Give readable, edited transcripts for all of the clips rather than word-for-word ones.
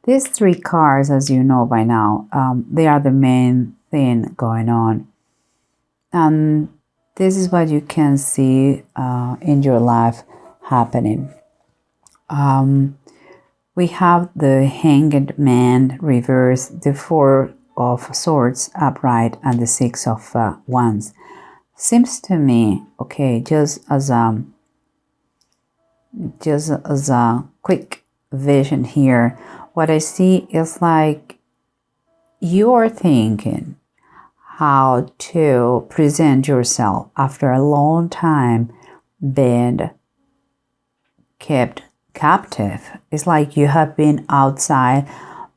These three cards, as you know by now, they are the main thing going on. And this is what you can see in your life happening. We have the Hanged Man reversed, the Four of Swords upright, and the Six of Wands. Seems to me, okay, just as a quick vision here, what I see is like you are thinking how to present yourself after a long time being kept captive. It's like you have been outside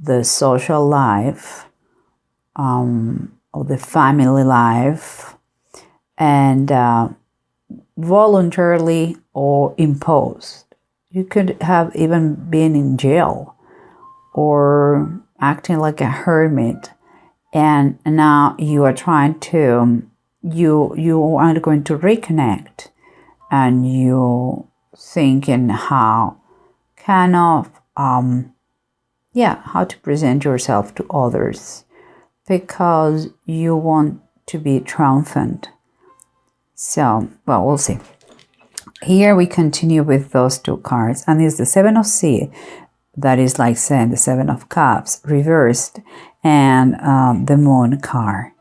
the social life, or the family life, and voluntarily or imposed. You could have even been in jail or acting like a hermit, and now you are trying to, you are going to reconnect, and you thinking how kind of how to present yourself to others, because you want to be triumphant. So, well, we'll see. Here we continue with those two cards, and it's the Seven of Sea, that is like saying the Seven of Cups reversed, and the Moon card.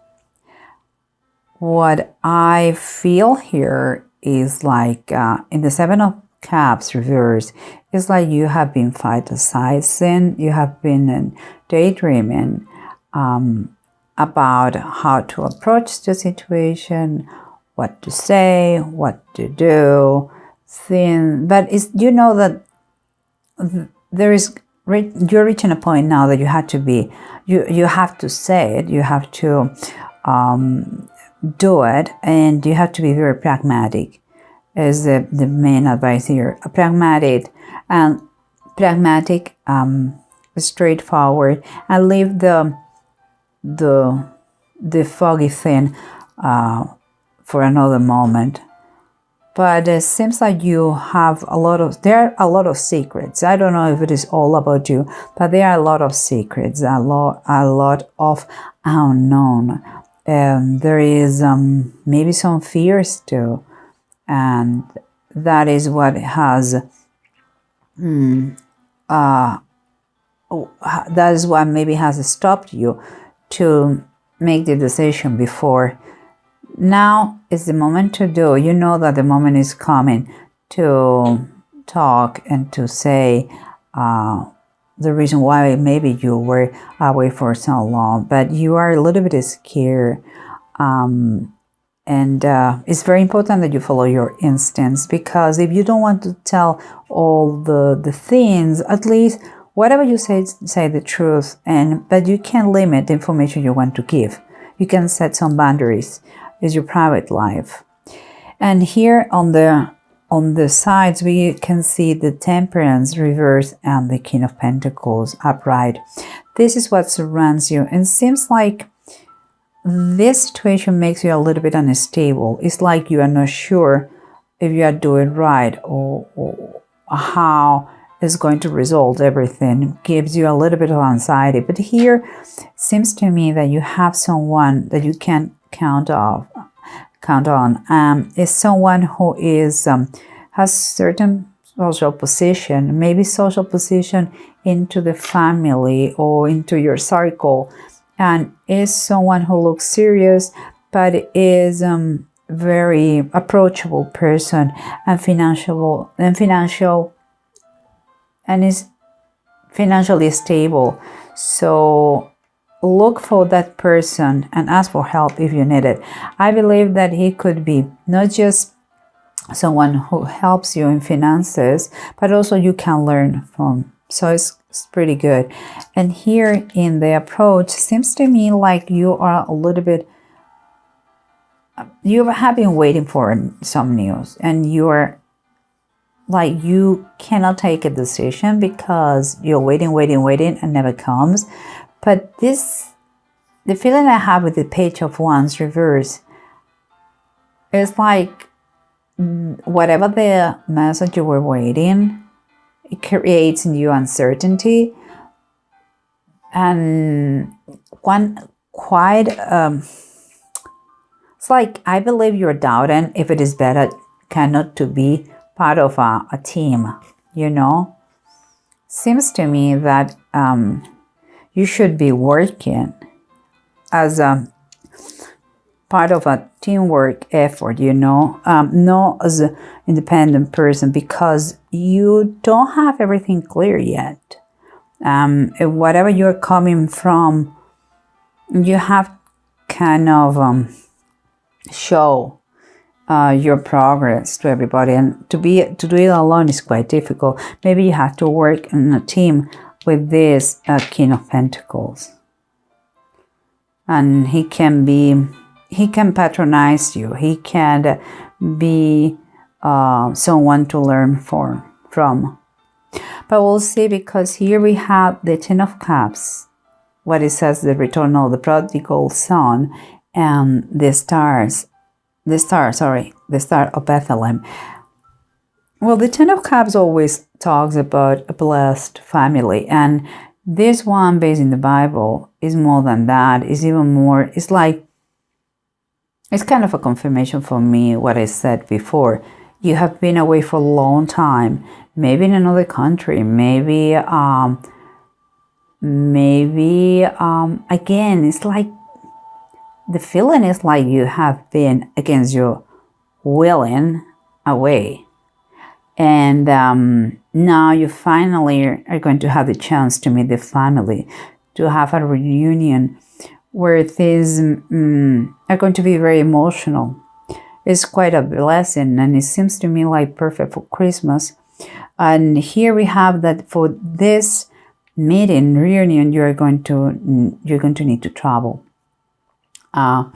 What I feel here is like in the Seven of Cups reversed, it's like you have been fantasizing, you have been daydreaming about how to approach the situation, what to say, what to do, but it's, you know that there is, you're reaching a point now that you have to be, you have to say it, you have to do it, and you have to be very pragmatic, is the main advice here. Pragmatic, straightforward, and leave the foggy thing for another moment. But it seems like you have there are a lot of secrets. I don't know if it is all about you, but there are a lot of secrets, a lot of unknown. There is maybe some fears too, and that is what has that is what maybe has stopped you to make the decision before. Now is the moment to do. You know that the moment is coming to talk and to say the reason why maybe you were away for so long, but you are a little bit scared. And it's very important that you follow your instincts, because if you don't want to tell all the things, at least whatever you say the truth, but you can limit the information you want to give. You can set some boundaries. It's your private life. And here on the sides we can see the Temperance reverse and the King of Pentacles upright. This is what surrounds you, and it seems like this situation makes you a little bit unstable. It's like you are not sure if you are doing right, or how it's going to resolve everything. It gives you a little bit of anxiety. But here it seems to me that you have someone that you can count on. Is someone who is has certain social position, maybe social position into the family or into your circle, and is someone who looks serious but is very approachable person, and is financially stable. So look for that person and ask for help if you need it. I believe that he could be not just someone who helps you in finances, but also you can learn from. So it's pretty good. And here in the approach, seems to me like you are a little bit, you have been waiting for some news, and you are like, you cannot take a decision because you're waiting and never comes. But the feeling I have with the Page of Wands reverse is like whatever the message you were waiting, it creates in you uncertainty, and one quite it's like, I believe you're doubting if it is better cannot to be part of a team, you know. Seems to me that you should be working as a part of a teamwork effort, you know, not as an independent person, because you don't have everything clear yet. Whatever you're coming from, you have kind of show your progress to everybody, and to do it alone is quite difficult. Maybe you have to work in a team with this King of Pentacles, and he can patronize you. He can be someone to learn from. But we'll see, because here we have the Ten of Cups, what it says, the return of the prodigal son, and the star of Bethlehem. Well, the Ten of Cups always talks about a blessed family, and this one, based in the Bible, is more than that. It's even more, it's like, it's kind of a confirmation for me what I said before. You have been away for a long time, maybe in another country, maybe again, it's like, the feeling is like you have been against your willing away. And now you finally are going to have the chance to meet the family, to have a reunion where things are going to be very emotional. It's quite a blessing, and it seems to me like perfect for Christmas. And here we have that for this meeting, reunion, you're going to need to travel. And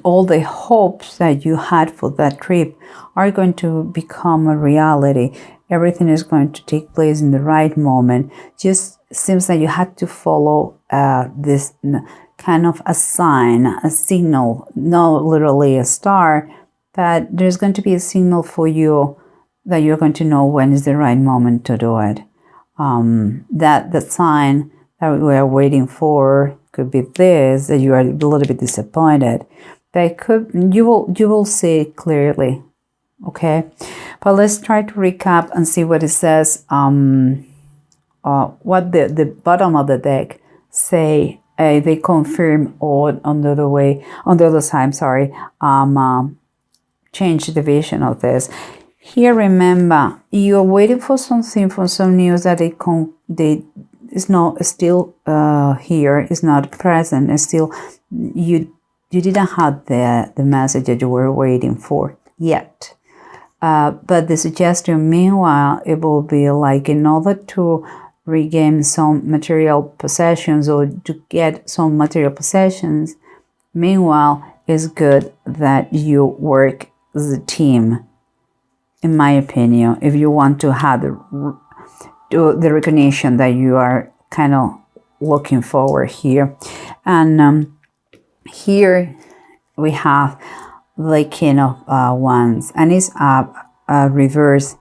all the hopes that you had for that trip are going to become a reality. Everything is going to take place in the right moment. Just seems like you had to follow this kind of a sign, a signal, not literally a star, but there's going to be a signal for you that you're going to know when is the right moment to do it. That the sign that we are waiting for could be this, that you are a little bit disappointed, but you will see it clearly. Okay, but let's try to recap and see what it says. What the bottom of the deck say. They confirm on the other side. Sorry, change the vision of this. Here, remember, you're waiting for something, for some news that is not still here, is not present, is still you didn't have the message that you were waiting for yet. But the suggestion, meanwhile, it will be like, in order to regain some material possessions or to get some material possessions, meanwhile, it's good that you work as a team, in my opinion, if you want to have the recognition that you are kind of looking forward here. And here we have the King of Wands, and it's a reverse.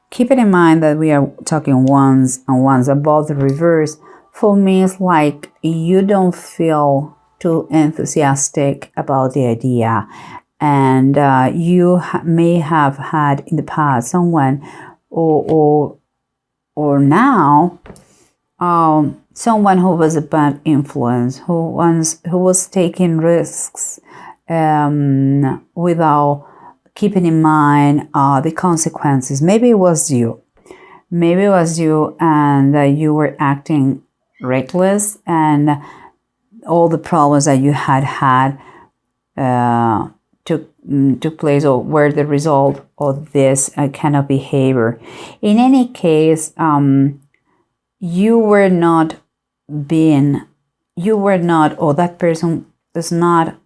Keep it in mind that we are talking wands and wands above the reverse. For me, it's like you don't feel too enthusiastic about the idea, and you may have had in the past someone or now someone who was a bad influence, who was taking risks without keeping in mind the consequences. Maybe it was you, and you were acting reckless, and all the problems that you had took place, or were the result of this kind of behavior. In any case, you were not, or that person was not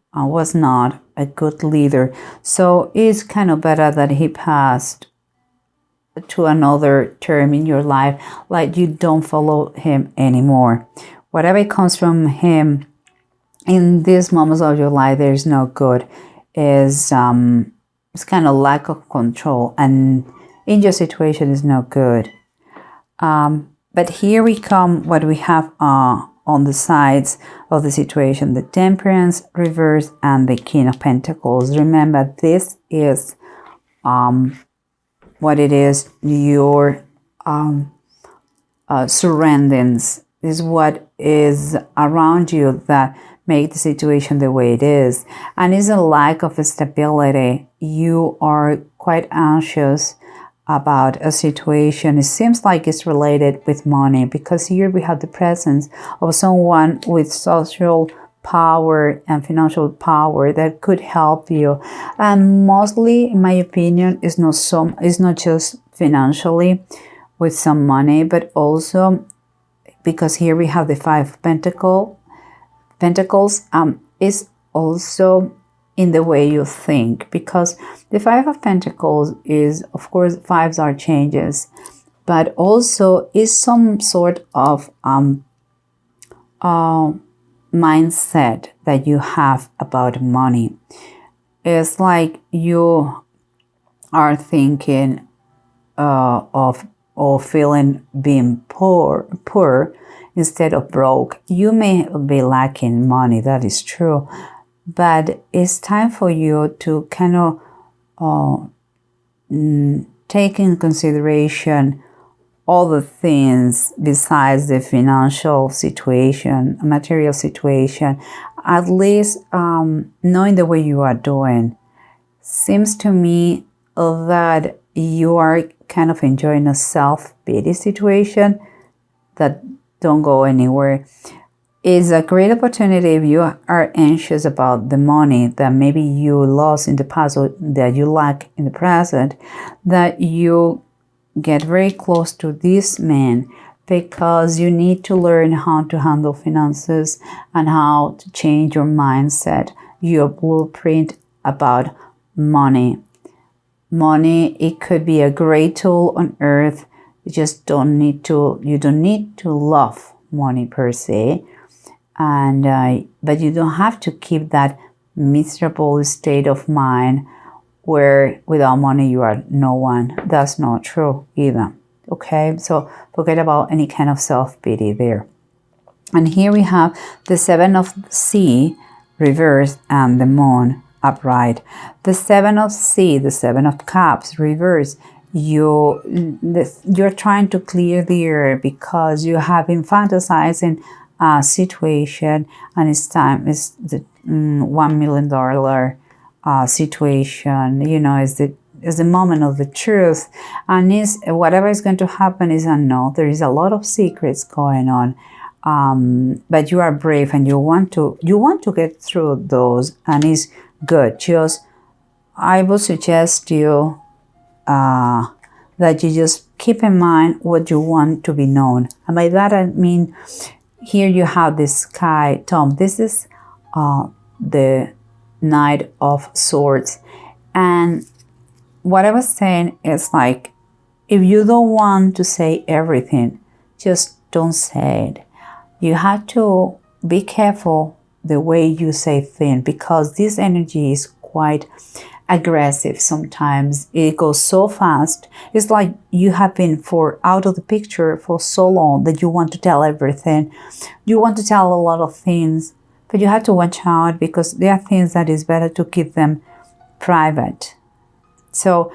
a good leader. So it's kind of better that he passed to another term in your life, like you don't follow him anymore. Whatever comes from him in these moments of your life, there's no good. It's kind of lack of control, and in your situation is no good. But here we come, what we have on the sides of the situation, the Temperance reverse and the King of Pentacles. Remember, this is what it is, your surroundings is what is around you that make the situation the way it is. And it's a lack of stability. You are quite anxious about a situation. It seems like it's related with money, because here we have the presence of someone with social power and financial power that could help you. And mostly, in my opinion, it's not just financially with some money, but also because here we have the Five of Pentacles, is also in the way you think, because the Five of Pentacles is, of course, fives are changes, but also is some sort of mindset that you have about money. It's like you are thinking of feeling being poor instead of broke. You may be lacking money, that is true, but it's time for you to kind of take in consideration all the things besides the financial situation, material situation. At least knowing the way you are doing. Seems to me that you are kind of enjoying a self-pity situation that don't go anywhere. It's a great opportunity if you are anxious about the money that maybe you lost in the past or that you lack in the present, that you get very close to this man, because you need to learn how to handle finances and how to change your mindset, your blueprint about money. Money, it could be a great tool on earth. You don't need to love money per se. And but you don't have to keep that miserable state of mind where without money you are no one. That's not true either. Okay, so forget about any kind of self-pity there. And here we have the Seven of Sea reversed and the Moon upright. The Seven of Sea, the Seven of Cups reversed. You're trying to clear the air because you have been fantasizing a situation, and it's the $1 million situation. You know, is the moment of the truth, and is whatever is going to happen is unknown. There is a lot of secrets going on, but you are brave and you want to get through those, and it's good. Just I would suggest you that you just keep in mind what you want to be known, and by that I mean, here you have the Sky Tomb. This is the Knight of Swords, and what I was saying is, like, if you don't want to say everything, just don't say it. You have to be careful the way you say things, because this energy is quite aggressive sometimes. It goes so fast. It's like you have been out of the picture for so long that you want to tell everything. You want to tell a lot of things, but you have to watch out, because there are things that is better to keep them private. So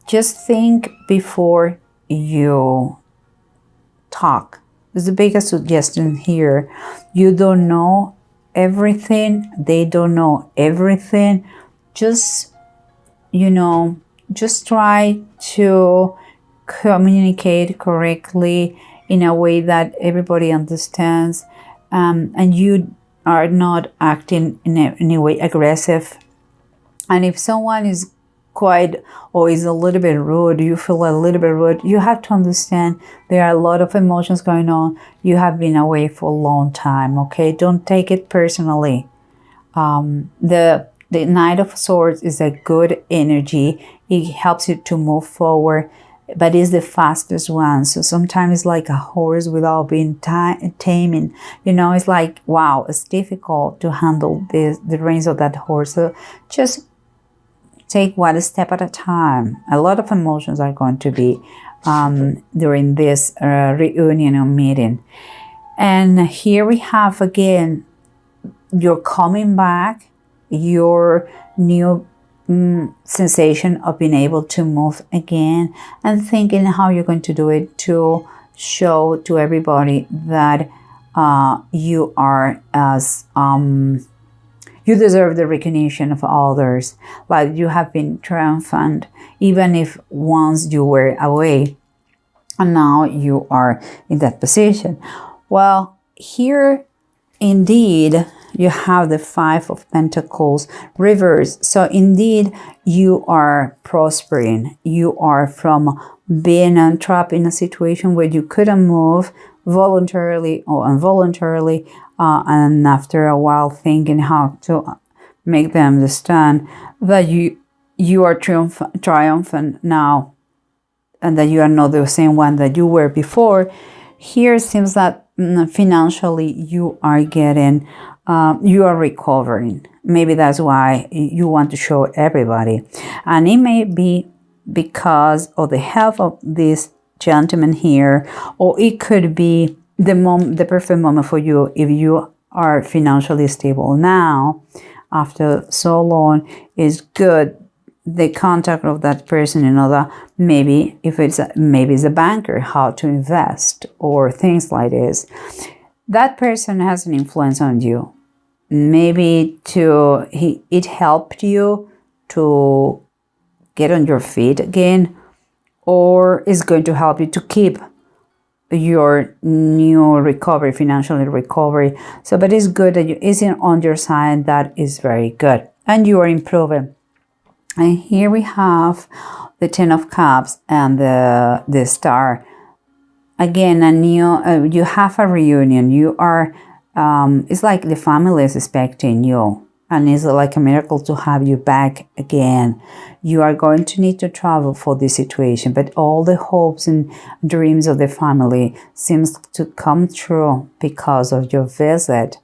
just think before you talk. It's the biggest suggestion here. You don't know everything. They don't know everything. Just try to communicate correctly in a way that everybody understands, and you are not acting in any way aggressive. And if someone is is a little bit rude, you feel a little bit rude, you have to understand there are a lot of emotions going on. You have been away for a long time, okay? Don't take it personally. The Knight of Swords is a good energy. It helps you to move forward, but it's the fastest one. So sometimes it's like a horse without being taming. You know, it's like, wow, it's difficult to handle the reins of that horse. So just take one step at a time. A lot of emotions are going to be during this reunion or meeting. And here we have again, you're coming back, your new sensation of being able to move again, and thinking how you're going to do it to show to everybody that you are as you deserve the recognition of others, like you have been triumphant, even if once you were away and now you are in that position. Well, here indeed you have the Five of Pentacles reversed. So indeed you are prospering. You are from being trapped in a situation where you couldn't move voluntarily or involuntarily, and after a while thinking how to make them understand that you are triumphant now, and that you are not the same one that you were before. Here it seems that financially you are getting, you are recovering. Maybe that's why you want to show everybody. And it may be because of the health of this gentleman here, or it could be the perfect moment for you if you are financially stable now after so long. Is good, the contact of that person, that maybe if it's a banker, how to invest or things like this. That person has an influence on you. Maybe it helped you to get on your feet again, or is going to help you to keep your new recovery, financially recovery. So, but it's good that you isn't on your side. That is very good, and you are improving. And here we have the Ten of Cups and the Star. Again, you have a reunion. You are, it's like the family is expecting you. And it's like a miracle to have you back again. You are going to need to travel for this situation, but all the hopes and dreams of the family seems to come true because of your visit.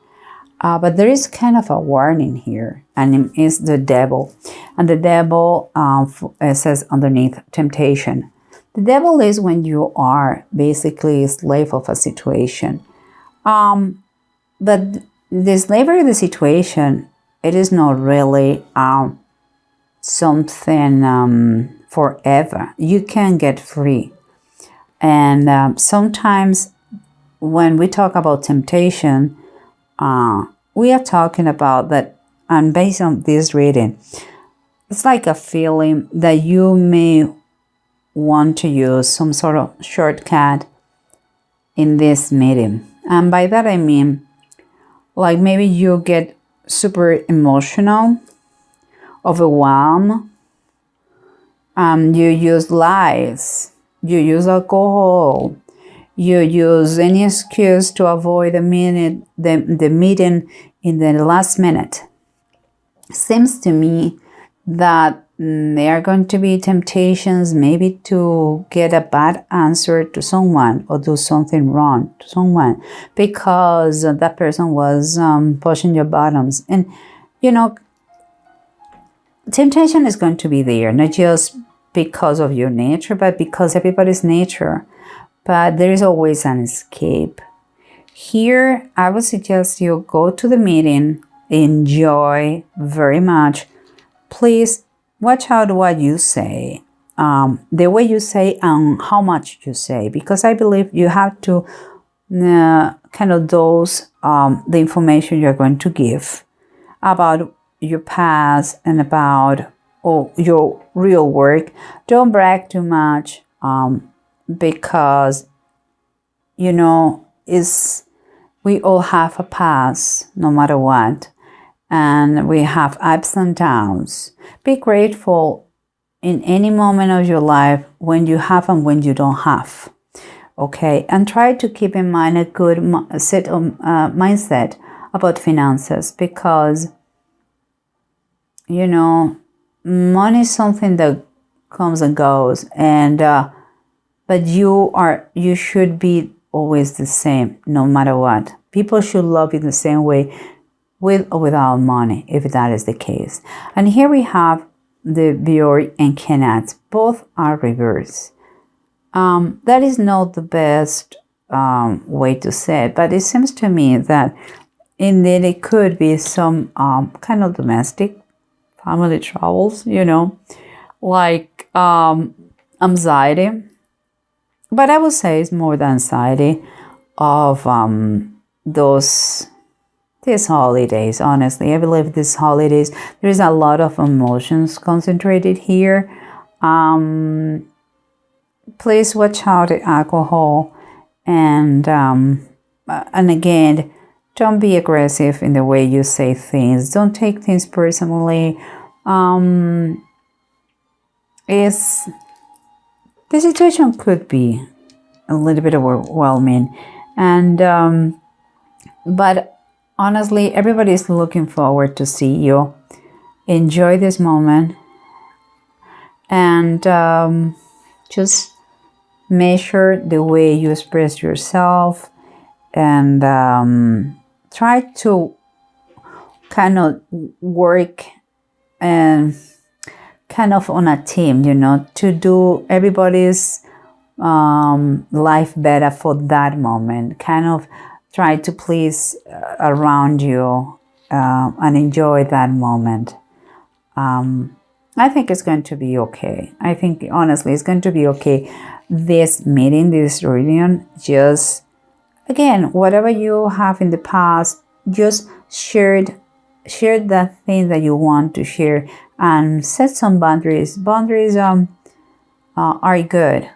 But there is kind of a warning here, and it's the devil. And the devil says underneath, temptation. The devil is when you are basically a slave of a situation. But the slavery of the situation, it is not really something forever. You can get free. And sometimes when we talk about temptation, we are talking about that, and based on this reading, it's like a feeling that you may want to use some sort of shortcut in this meeting. And by that I mean, like maybe you get super emotional, overwhelmed, you use lies, you use alcohol, you use any excuse to avoid the meeting in the last minute. Seems to me that there are going to be temptations maybe to get a bad answer to someone or do something wrong to someone because that person was pushing your buttons. And temptation is going to be there, not just because of your nature, but because everybody's nature. But there is always an escape. Here, I would suggest you go to the meeting, enjoy very much. Please watch out what you say, the way you say and how much you say, because I believe you have to kind of dose the information you're going to give about your past and about your real work. Don't brag too much because, we all have a past no matter what. And we have ups and downs. Be grateful in any moment of your life when you have and when you don't have. Okay, and try to keep in mind a good mindset about finances, because money is something that comes and goes, and but you should be always the same no matter what. People should love you the same way, with or without money, if that is the case. And here we have the Björk and Kenneth. Both are reversed. That is not the best way to say it, but it seems to me that indeed it could be some kind of domestic family troubles, like anxiety. But I would say it's more the anxiety of these holidays. Honestly, I believe these holidays, there is a lot of emotions concentrated here. Please watch out the alcohol, and again, don't be aggressive in the way you say things. Don't take things personally. Is the situation could be a little bit overwhelming, and but honestly, everybody is looking forward to see you. Enjoy this moment, and just measure the way you express yourself, and try to kind of work and kind of on a team, to do everybody's life better for that moment. Kind of try to please around you and enjoy that moment. I think it's going to be okay. I think honestly it's going to be okay. This meeting, this reunion, just again, whatever you have in the past, just share that thing that you want to share, and set some boundaries. Boundaries are good.